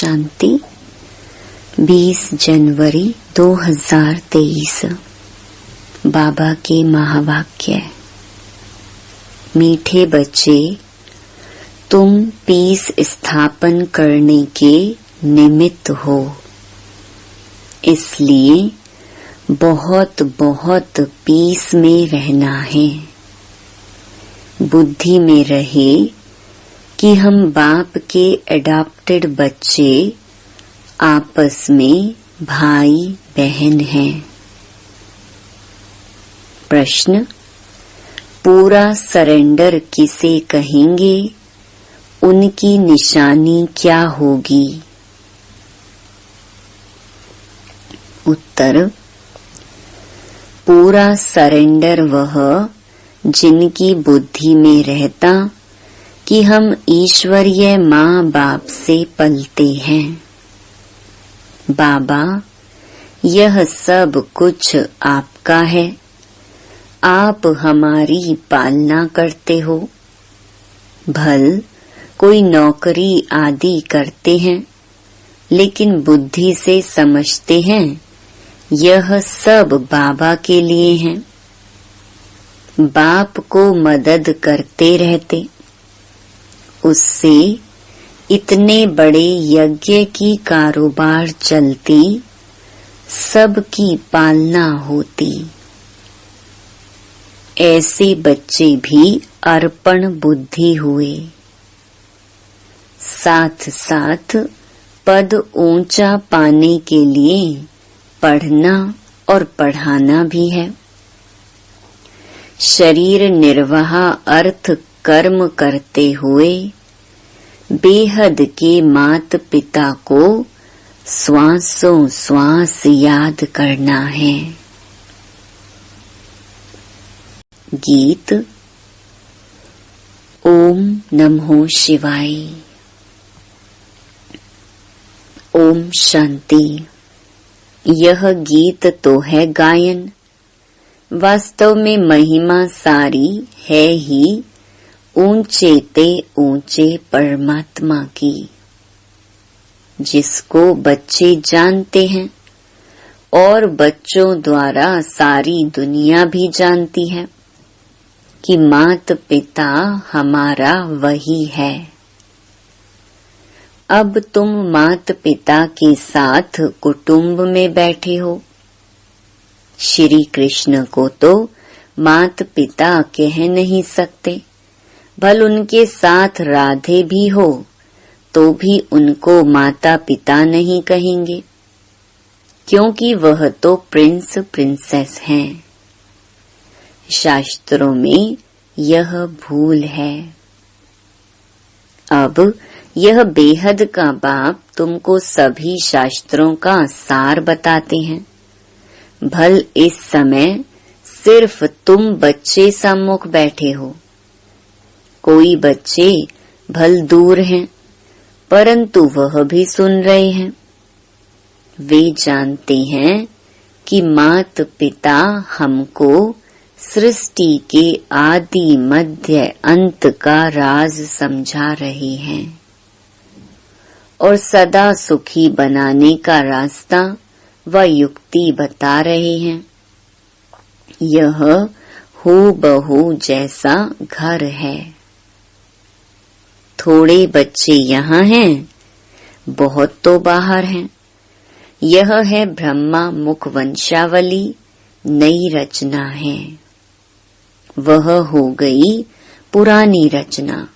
शांति। 20 जनवरी 2023। बाबा के महावाक्य। मीठे बच्चे, तुम पीस स्थापन करने के निमित्त हो, इसलिए बहुत बहुत पीस में रहना है। बुद्धि में रहे कि हम बाप के एडॉप्टेड बच्चे आपस में भाई बहन हैं। प्रश्न, पूरा सरेंडर किसे कहेंगे, उनकी निशानी क्या होगी? उत्तर, पूरा सरेंडर वह जिनकी बुद्धि में रहता कि हम ईश्वरीय माँ बाप से पलते हैं। बाबा, यह सब कुछ आपका है, आप हमारी पालना करते हो। भल कोई नौकरी आदि करते हैं, लेकिन बुद्धि से समझते हैं यह सब बाबा के लिए है। बाप को मदद करते रहते, उससे इतने बड़े यज्ञ की कारोबार चलती, सबकी पालना होती। ऐसे बच्चे भी अर्पण बुद्धि हुए। साथ साथ पद ऊंचा पाने के लिए पढ़ना और पढ़ाना भी है। शरीर निर्वाह अर्थ कर्म करते हुए बेहद के मात पिता को श्वासों श्वास याद करना है। गीत। ओम नमो शिवाय। ओम शांति। यह गीत तो है गायन, वास्तव में महिमा सारी है ही ऊंचे ते ऊंचे परमात्मा की, जिसको बच्चे जानते हैं और बच्चों द्वारा सारी दुनिया भी जानती है कि मात पिता हमारा वही है। अब तुम मात पिता के साथ कुटुंब में बैठे हो। श्री कृष्ण को तो मात पिता कह नहीं सकते, भल उनके साथ राधे भी हो तो भी उनको माता पिता नहीं कहेंगे, क्योंकि वह तो प्रिंस प्रिंसेस हैं। शास्त्रों में यह भूल है। अब यह बेहद का बाप तुमको सभी शास्त्रों का सार बताते हैं। भल इस समय सिर्फ तुम बच्चे सम्मुख बैठे हो, कोई बच्चे भल दूर हैं, परंतु वह भी सुन रहे हैं। वे जानते हैं कि मात पिता हमको सृष्टि के आदि मध्य अंत का राज समझा रहे हैं और सदा सुखी बनाने का रास्ता व युक्ति बता रहे हैं। यह हूबहू जैसा घर है। थोड़े बच्चे यहाँ हैं, बहुत तो बाहर हैं। यह है ब्रह्मा मुख वंशावली, नई रचना है। वह हो गई पुरानी रचना।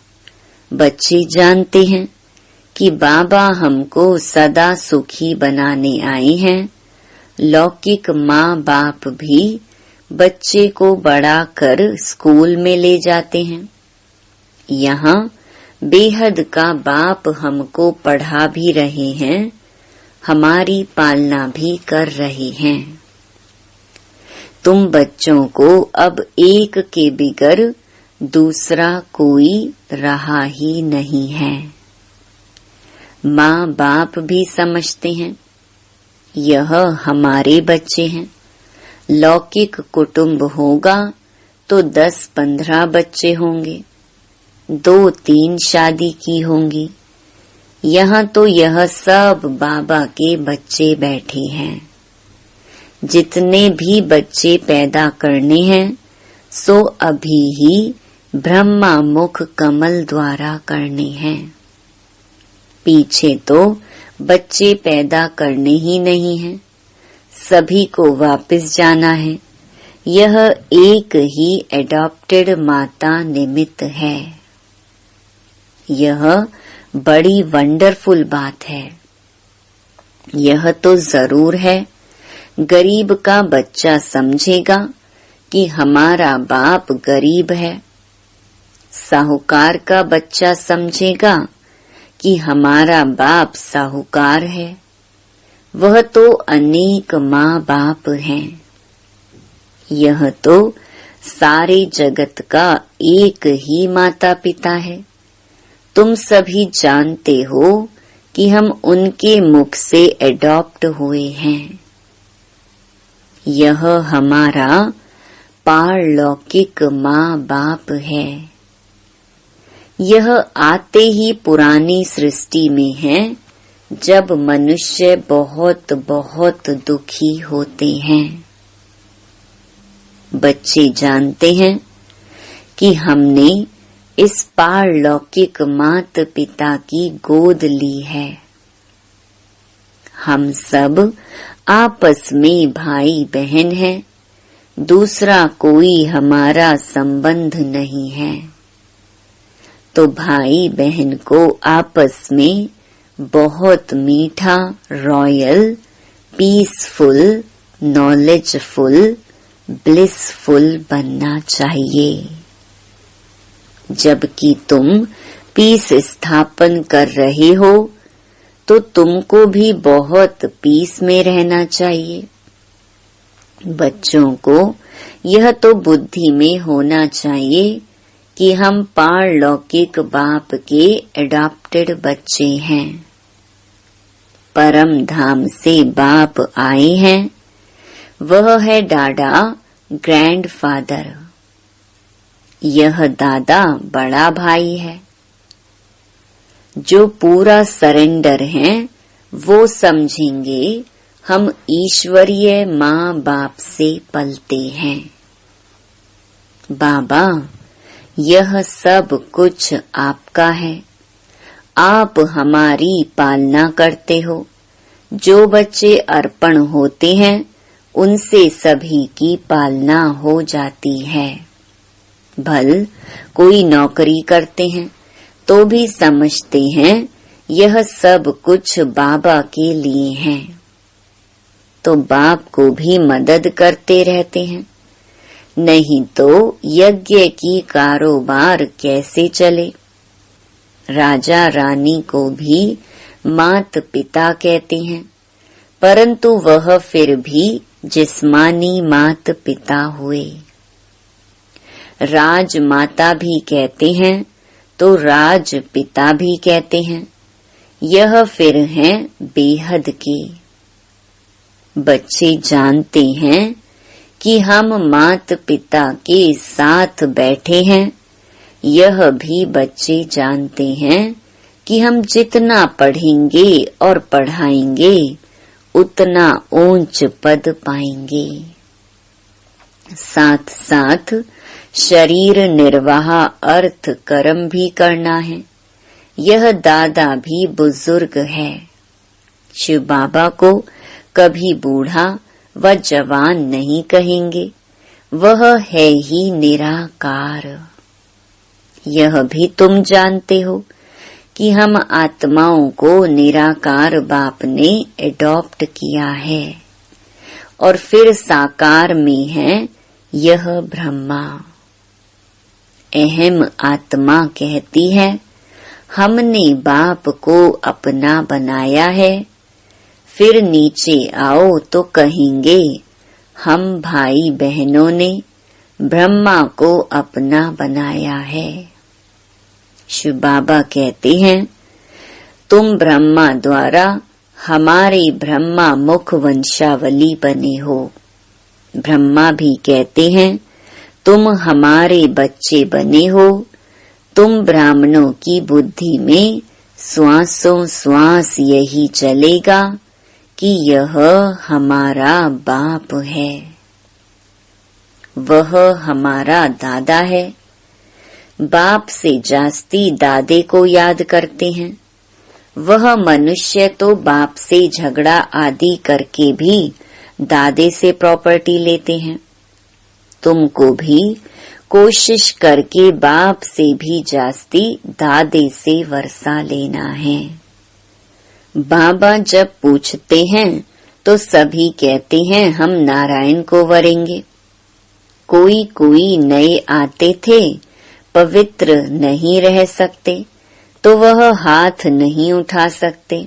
बच्चे जानते हैं कि बाबा हमको सदा सुखी बनाने आए हैं। लौकिक माँ बाप भी बच्चे को बड़ा कर स्कूल में ले जाते हैं। यहाँ बेहद का बाप हमको पढ़ा भी रहे हैं, हमारी पालना भी कर रहे हैं। तुम बच्चों को अब एक के बिगर दूसरा कोई रहा ही नहीं है। माँ बाप भी समझते हैं यह हमारे बच्चे हैं। लौकिक कुटुंब होगा तो 10-15 बच्चे होंगे, 2-3 शादी की होंगी, यहाँ तो यह सब बाबा के बच्चे बैठे हैं। जितने भी बच्चे पैदा करने हैं सो अभी ही ब्रह्मा मुख कमल द्वारा करने हैं। पीछे तो बच्चे पैदा करने ही नहीं हैं, सभी को वापस जाना है। यह एक ही एडॉप्टेड माता निमित्त है। यह बड़ी वंडरफुल बात है। यह तो जरूर है, गरीब का बच्चा समझेगा कि हमारा बाप गरीब है। साहूकार का बच्चा समझेगा कि हमारा बाप साहूकार है। वह तो अनेक माँ बाप हैं। यह तो सारे जगत का एक ही माता पिता है। तुम सभी जानते हो कि हम उनके मुख से एडॉप्ट हुए हैं। यह हमारा पारलौकिक माँ बाप है। यह आते ही पुरानी सृष्टि में है, जब मनुष्य बहुत बहुत दुखी होते हैं। बच्चे जानते हैं कि हमने इस पारलौकिक माता पिता की गोद ली है। हम सब आपस में भाई बहन हैं, दूसरा कोई हमारा संबंध नहीं है। तो भाई बहन को आपस में बहुत मीठा, रॉयल, पीसफुल, नॉलेजफुल, ब्लिसफुल बनना चाहिए। जबकि तुम पीस स्थापन कर रहे हो तो तुमको भी बहुत पीस में रहना चाहिए। बच्चों को यह तो बुद्धि में होना चाहिए कि हम पारलौकिक बाप के एडॉप्टेड बच्चे हैं। परम धाम से बाप आए हैं, वह है डाडा, ग्रैंडफादर। यह दादा बड़ा भाई है। जो पूरा सरेंडर हैं वो समझेंगे हम ईश्वरीय माँ बाप से पलते हैं। बाबा, यह सब कुछ आपका है, आप हमारी पालना करते हो। जो बच्चे अर्पण होते हैं उनसे सभी की पालना हो जाती है। भल कोई नौकरी करते हैं तो भी समझते हैं यह सब कुछ बाबा के लिए है, तो बाप को भी मदद करते रहते हैं। नहीं तो यज्ञ की कारोबार कैसे चले। राजा रानी को भी मात पिता कहते हैं, परंतु वह फिर भी जिस्मानी मात पिता हुए। राज माता भी कहते हैं तो राज पिता भी कहते हैं। यह फिर हैं बेहद के। बच्चे जानते हैं कि हम मात पिता के साथ बैठे हैं। यह भी बच्चे जानते हैं कि हम जितना पढ़ेंगे और पढ़ाएंगे उतना ऊंच पद पाएंगे। साथ साथ शरीर निर्वाह अर्थ कर्म भी करना है। यह दादा भी बुजुर्ग है। शिव बाबा को कभी बूढ़ा व जवान नहीं कहेंगे, वह है ही निराकार। यह भी तुम जानते हो कि हम आत्माओं को निराकार बाप ने एडॉप्ट किया है और फिर साकार में है यह ब्रह्मा। अहम आत्मा कहती है हमने बाप को अपना बनाया है। फिर नीचे आओ तो कहेंगे हम भाई बहनों ने ब्रह्मा को अपना बनाया है। शिव बाबा कहते हैं तुम ब्रह्मा द्वारा हमारे ब्रह्मा मुख वंशावली बने हो। ब्रह्मा भी कहते हैं तुम हमारे बच्चे बने हो। तुम ब्राह्मणों की बुद्धि में श्वासों श्वास यही चलेगा कि यह हमारा बाप है, वह हमारा दादा है। बाप से जास्ती दादे को याद करते हैं। वह मनुष्य तो बाप से झगड़ा आदि करके भी दादे से प्रॉपर्टी लेते हैं। तुमको भी कोशिश करके बाप से भी जास्ती दादे से वर्षा लेना है। बाबा जब पूछते हैं तो सभी कहते हैं हम नारायण को वरेंगे। कोई कोई नए आते थे, पवित्र नहीं रह सकते तो वह हाथ नहीं उठा सकते,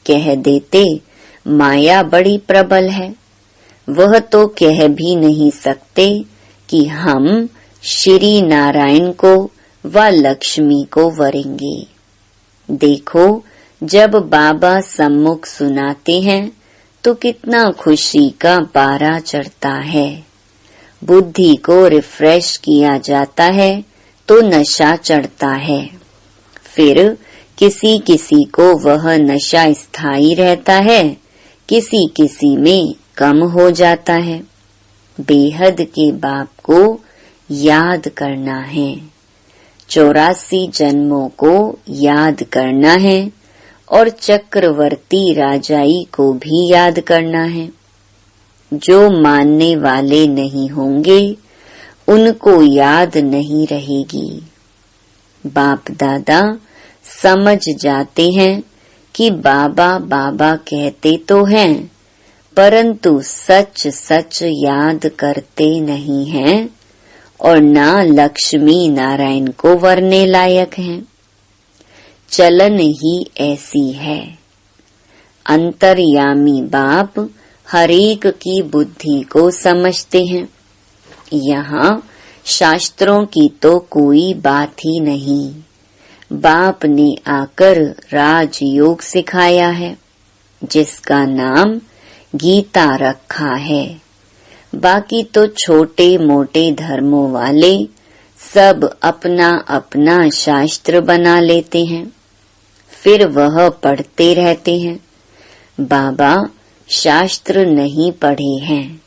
कह देते माया बड़ी प्रबल है। वह तो कह भी नहीं सकते कि हम श्री नारायण को व लक्ष्मी को वरेंगे। देखो, जब बाबा सम्मुख सुनाते हैं तो कितना खुशी का पारा चढ़ता है। बुद्धि को रिफ्रेश किया जाता है तो नशा चढ़ता है। फिर किसी किसी को वह नशा स्थायी रहता है, किसी किसी में कम हो जाता है। बेहद के बाप को याद करना है, 84 जन्मों को याद करना है और चक्रवर्ती राजाई को भी याद करना है। जो मानने वाले नहीं होंगे उनको याद नहीं रहेगी। बाप दादा समझ जाते हैं कि बाबा बाबा कहते तो हैं, परंतु सच सच याद करते नहीं हैं और ना लक्ष्मी नारायण को वरने लायक हैं। चलन ही ऐसी है। अंतर्यामी बाप हरेक की बुद्धि को समझते हैं। यहाँ शास्त्रों की तो कोई बात ही नहीं। बाप ने आकर राजयोग सिखाया है, जिसका नाम गीता रखा है। बाकी तो छोटे मोटे धर्मों वाले सब अपना अपना शास्त्र बना लेते हैं, फिर वह पढ़ते रहते हैं। बाबा शास्त्र नहीं पढ़े हैं,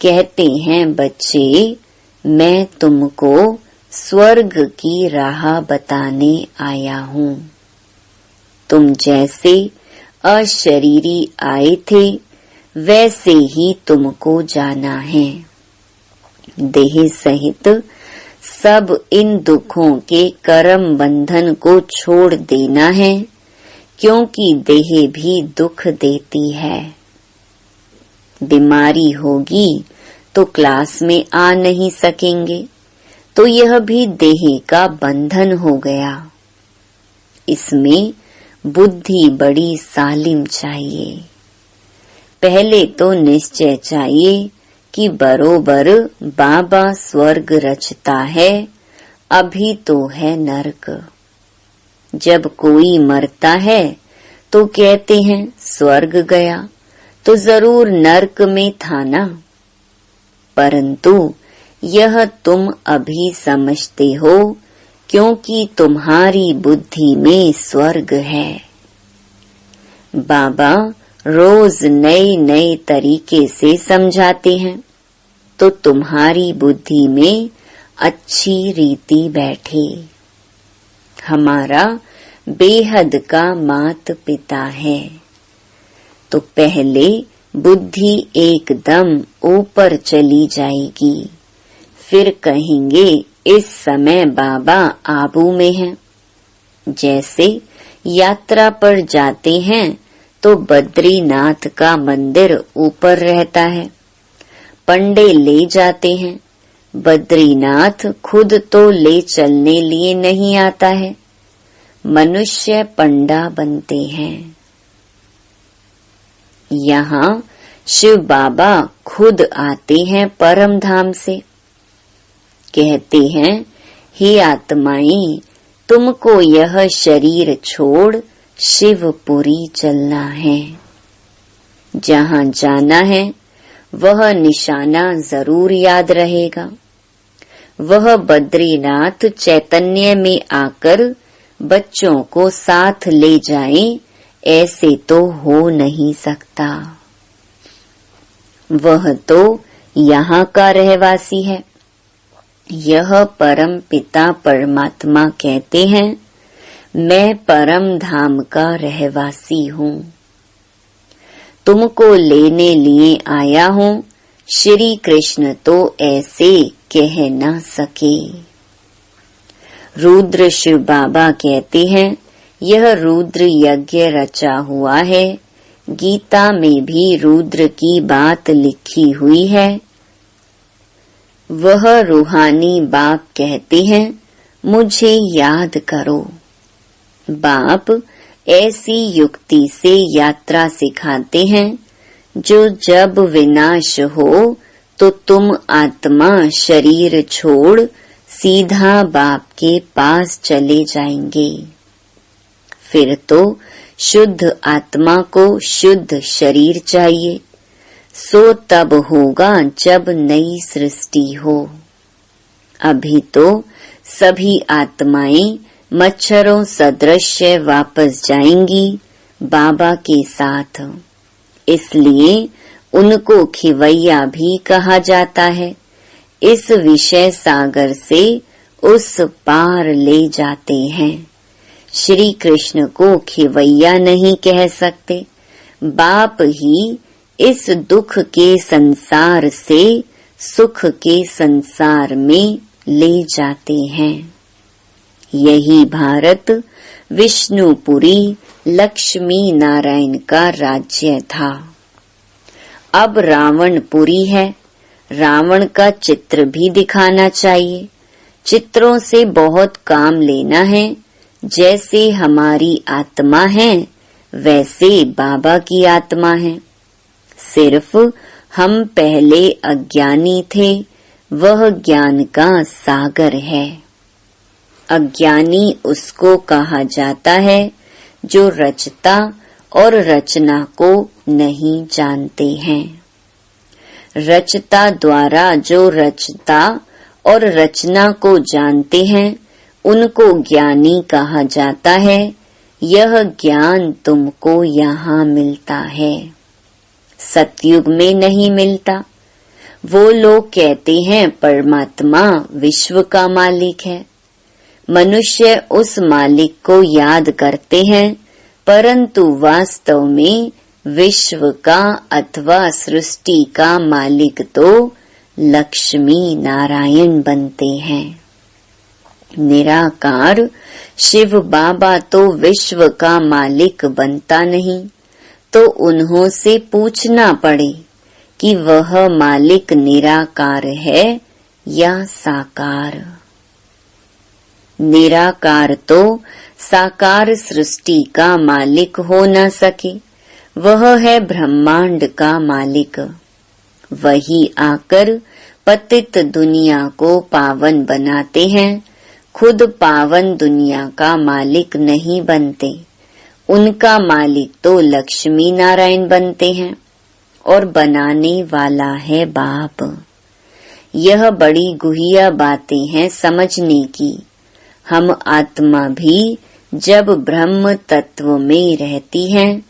कहते हैं बच्चे मैं तुमको स्वर्ग की राह बताने आया हूँ। तुम जैसे अशरीरी आए थे वैसे ही तुमको जाना है। देह सहित सब इन दुखों के कर्म बंधन को छोड़ देना है, क्योंकि देह भी दुख देती है। बीमारी होगी तो क्लास में आ नहीं सकेंगे, तो यह भी देह का बंधन हो गया। इसमें बुद्धि बड़ी सालिम चाहिए। पहले तो निश्चय चाहिए कि बरोबर बाबा स्वर्ग रचता है, अभी तो है नरक। जब कोई मरता है तो कहते हैं स्वर्ग गया, तो जरूर नरक में था ना। परंतु यह तुम अभी समझते हो, क्योंकि तुम्हारी बुद्धि में स्वर्ग है। बाबा रोज नए नए तरीके से समझाते हैं, तो तुम्हारी बुद्धि में अच्छी रीति बैठे। हमारा बेहद का मात पिता है, तो पहले बुद्धि एकदम ऊपर चली जाएगी। फिर कहेंगे इस समय बाबा आबू में हैं। जैसे यात्रा पर जाते हैं तो बद्रीनाथ का मंदिर ऊपर रहता है, पंडे ले जाते हैं। बद्रीनाथ खुद तो ले चलने लिए नहीं आता है, मनुष्य पंडा बनते हैं। यहाँ शिव बाबा खुद आते हैं परम धाम से, कहते हैं हे आत्माएं, तुमको यह शरीर छोड़ शिवपुरी चलना है। जहाँ जाना है वह निशाना जरूर याद रहेगा। वह बद्रीनाथ चैतन्य में आकर बच्चों को साथ ले जाए, ऐसे तो हो नहीं सकता। वह तो यहाँ का रहवासी है। यह परम पिता परमात्मा कहते हैं, मैं परम धाम का रहवासी हूँ, तुमको लेने लिए आया हूँ। श्री कृष्ण तो ऐसे कह न सके। रुद्र शिव बाबा कहते हैं, यह रुद्र यज्ञ रचा हुआ है। गीता में भी रुद्र की बात लिखी हुई है। वह रूहानी बाप कहते हैं, मुझे याद करो। बाप ऐसी युक्ति से यात्रा सिखाते हैं, जो जब विनाश हो तो तुम आत्मा शरीर छोड़ सीधा बाप के पास चले जाएंगे। फिर तो शुद्ध आत्मा को शुद्ध शरीर चाहिए, सो तब होगा जब नई सृष्टि हो। अभी तो सभी आत्माएं मच्छरों सदृश वापस जाएंगी बाबा के साथ। इसलिए उनको खिवैया भी कहा जाता है। इस विषय सागर से उस पार ले जाते हैं। श्री कृष्ण को खिवैया नहीं कह सकते। बाप ही इस दुख के संसार से सुख के संसार में ले जाते हैं। यही भारत विष्णुपुरी लक्ष्मी नारायण का राज्य था। अब रावणपुरी है। रावण का चित्र भी दिखाना चाहिए। चित्रों से बहुत काम लेना है। जैसे हमारी आत्मा है, वैसे बाबा की आत्मा है। सिर्फ हम पहले अज्ञानी थे, वह ज्ञान का सागर है। अज्ञानी उसको कहा जाता है जो रचता और रचना को नहीं जानते हैं। रचता द्वारा जो रचता और रचना को जानते हैं, उनको ज्ञानी कहा जाता है। यह ज्ञान तुमको यहाँ मिलता है, सतयुग में नहीं मिलता। वो लोग कहते हैं परमात्मा विश्व का मालिक है। मनुष्य उस मालिक को याद करते हैं, परंतु वास्तव में विश्व का अथवा सृष्टि का मालिक तो लक्ष्मी नारायण बनते हैं। निराकार शिव बाबा तो विश्व का मालिक बनता नहीं, तो उन्हों से पूछना पड़े कि वह मालिक निराकार है या साकार। निराकार तो साकार सृष्टि का मालिक हो न सके। वह है ब्रह्मांड का मालिक। वही आकर पतित दुनिया को पावन बनाते हैं। खुद पावन दुनिया का मालिक नहीं बनते। उनका मालिक तो लक्ष्मी नारायण बनते हैं और बनाने वाला है बाप। यह बड़ी गुहिया बातें हैं समझने की। हम आत्मा भी जब ब्रह्म तत्व में रहती हैं,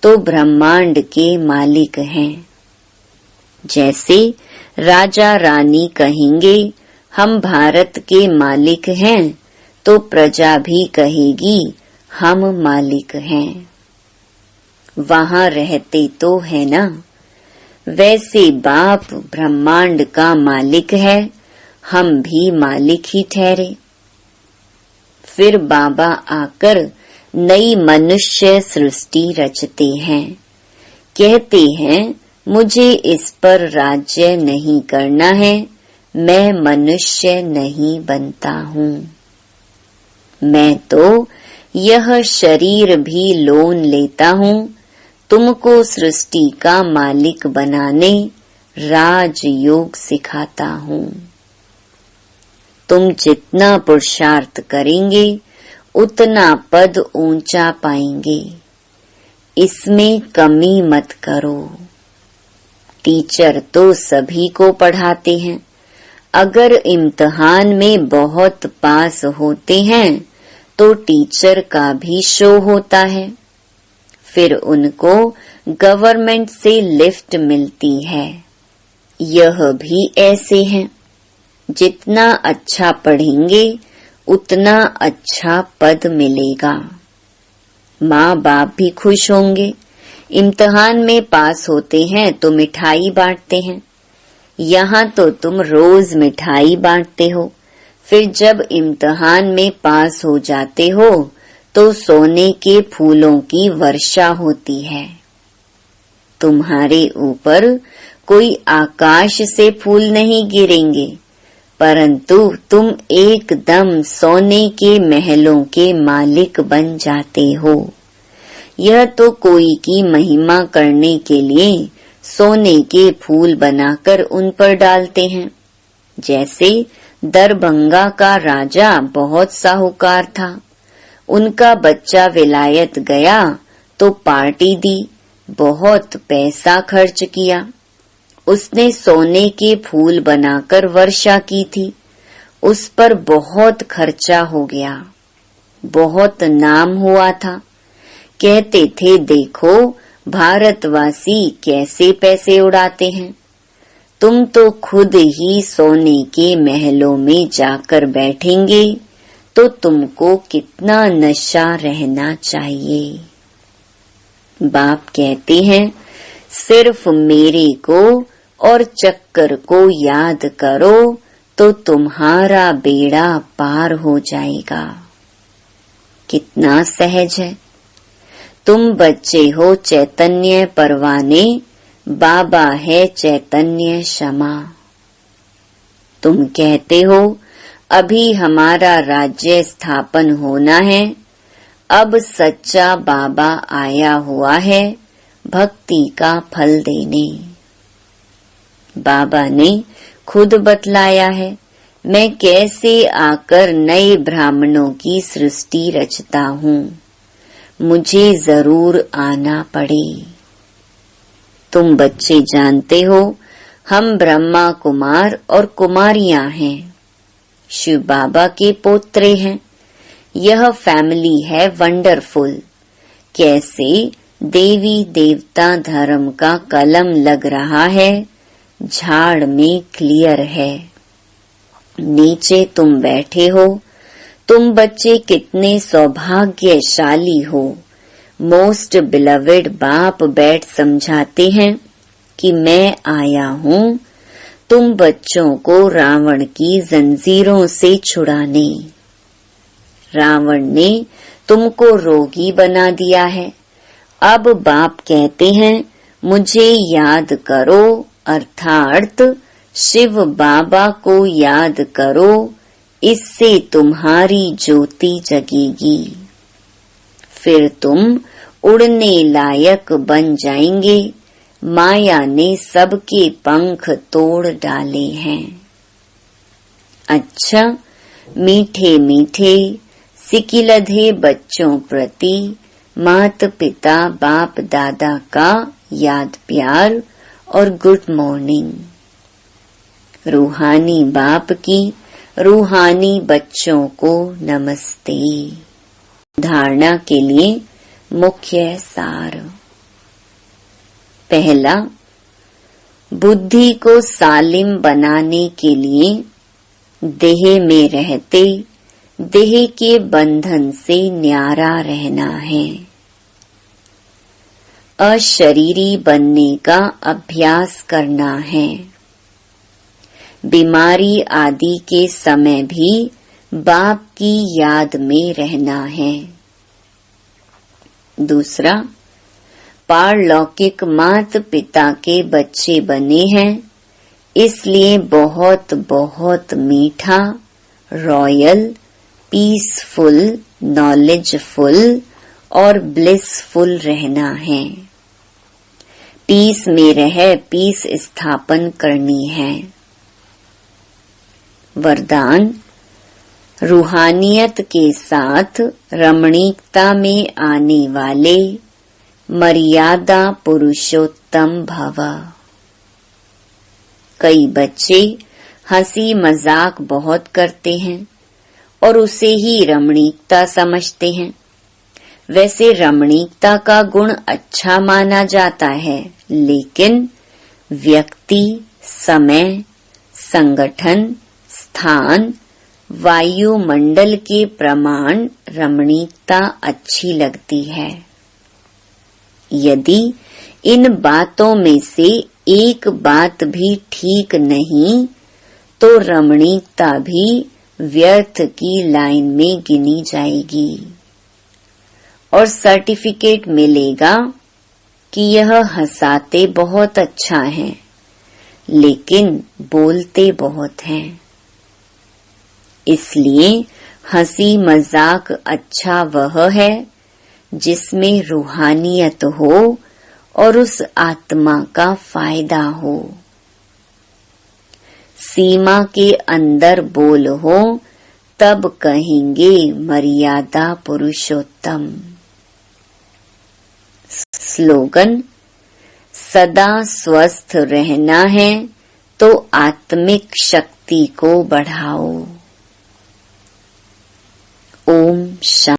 तो ब्रह्मांड के मालिक हैं। जैसे राजा रानी कहेंगे हम भारत के मालिक हैं, तो प्रजा भी कहेगी हम मालिक हैं। वहाँ रहते तो है ना। वैसे बाप ब्रह्मांड का मालिक है, हम भी मालिक ही ठहरे। फिर बाबा आकर नई मनुष्य सृष्टि रचते हैं। कहते हैं मुझे इस पर राज्य नहीं करना है, मैं मनुष्य नहीं बनता हूँ। मैं तो यह शरीर भी लोन लेता हूँ, तुमको सृष्टि का मालिक बनाने राजयोग सिखाता हूँ। तुम जितना पुरुषार्थ करेंगे उतना पद ऊंचा पाएंगे। इसमें कमी मत करो। टीचर तो सभी को पढ़ाते हैं। अगर इम्तिहान में बहुत पास होते हैं तो टीचर का भी शो होता है, फिर उनको गवर्नमेंट से लिफ्ट मिलती है। यह भी ऐसे हैं, जितना अच्छा पढ़ेंगे उतना अच्छा पद मिलेगा। माँ बाप भी खुश होंगे। इम्तिहान में पास होते हैं तो मिठाई बांटते हैं। यहाँ तो तुम रोज मिठाई बांटते हो, फिर जब इम्तिहान में पास हो जाते हो तो सोने के फूलों की वर्षा होती है। तुम्हारे ऊपर कोई आकाश से फूल नहीं गिरेंगे, परंतु तुम एकदम सोने के महलों के मालिक बन जाते हो। यह तो कोई की महिमा करने के लिए सोने के फूल बनाकर उन पर डालते हैं। जैसे दरभंगा का राजा बहुत साहूकार था, उनका बच्चा विलायत गया तो पार्टी दी, बहुत पैसा खर्च किया। उसने सोने के फूल बनाकर वर्षा की थी, उस पर बहुत खर्चा हो गया, बहुत नाम हुआ था। कहते थे देखो भारतवासी कैसे पैसे उड़ाते हैं। तुम तो खुद ही सोने के महलों में जाकर बैठेंगे तो तुमको कितना नशा रहना चाहिए। बाप कहते हैं सिर्फ मेरे को और चक्कर को याद करो तो तुम्हारा बेड़ा पार हो जाएगा। कितना सहज है। तुम बच्चे हो चैतन्य परवाने, बाबा है चैतन्य क्षमा। तुम कहते हो अभी हमारा राज्य स्थापन होना है, अब सच्चा बाबा आया हुआ है भक्ति का फल देने। बाबा ने खुद बतलाया है मैं कैसे आकर नए ब्राह्मणों की सृष्टि रचता हूँ, मुझे जरूर आना पड़े। तुम बच्चे जानते हो हम ब्रह्मा कुमार और कुमारियां हैं, शिव बाबा के पोत्रे हैं। यह फैमिली है वंडरफुल। कैसे देवी देवता धर्म का कलम लग रहा है, झाड़ में क्लियर है। नीचे तुम बैठे हो, तुम बच्चे कितने सौभाग्यशाली हो। मोस्ट बिलवेड बाप बैठ समझाते हैं कि मैं आया हूँ तुम बच्चों को रावण की जंजीरों से छुड़ाने। रावण ने तुमको रोगी बना दिया है। अब बाप कहते हैं मुझे याद करो, अर्थात शिव बाबा को याद करो, इससे तुम्हारी ज्योति जगेगी। फिर तुम उड़ने लायक बन जाएंगे। माया ने सबके पंख तोड़ डाले हैं। अच्छा, मीठे मीठे सिकिलधे बच्चों प्रति मात पिता बाप दादा का याद प्यार और गुड मॉर्निंग। रूहानी बाप की रूहानी बच्चों को नमस्ते। धारणा के लिए मुख्य सार। पहला, बुद्धि को सालिम बनाने के लिए देह में रहते देह के बंधन से न्यारा रहना है। अशरीरी बनने का अभ्यास करना है। बीमारी आदि के समय भी बाप की याद में रहना है। दूसरा, पारलौकिक माता पिता के बच्चे बने हैं, इसलिए बहुत बहुत मीठा, रॉयल, पीसफुल, नॉलेजफुल और ब्लिसफुल रहना है। पीस में रह पीस स्थापन करनी है। वरदान, रूहानियत के साथ रमणीकता में आने वाले मर्यादा पुरुषोत्तम भव। कई बच्चे हंसी मजाक बहुत करते हैं, और उसे ही रमणीकता समझते हैं। वैसे रमणीकता का गुण अच्छा माना जाता है, लेकिन व्यक्ति, समय, संगठन, स्थान, वायुमंडल के प्रमाण रमणीकता अच्छी लगती है। यदि इन बातों में से एक बात भी ठीक नहीं तो रमणीकता भी व्यर्थ की लाइन में गिनी जाएगी और सर्टिफिकेट मिलेगा कि यह हंसाते बहुत अच्छा है, लेकिन बोलते बहुत हैं। इसलिए हंसी मजाक अच्छा वह है जिसमें रूहानियत हो और उस आत्मा का फायदा हो। सीमा के अंदर बोल हो तब कहेंगे मर्यादा पुरुषोत्तम। स्लोगन: सदा स्वस्थ रहना है तो आत्मिक शक्ति को बढ़ाओ। ओम शांति।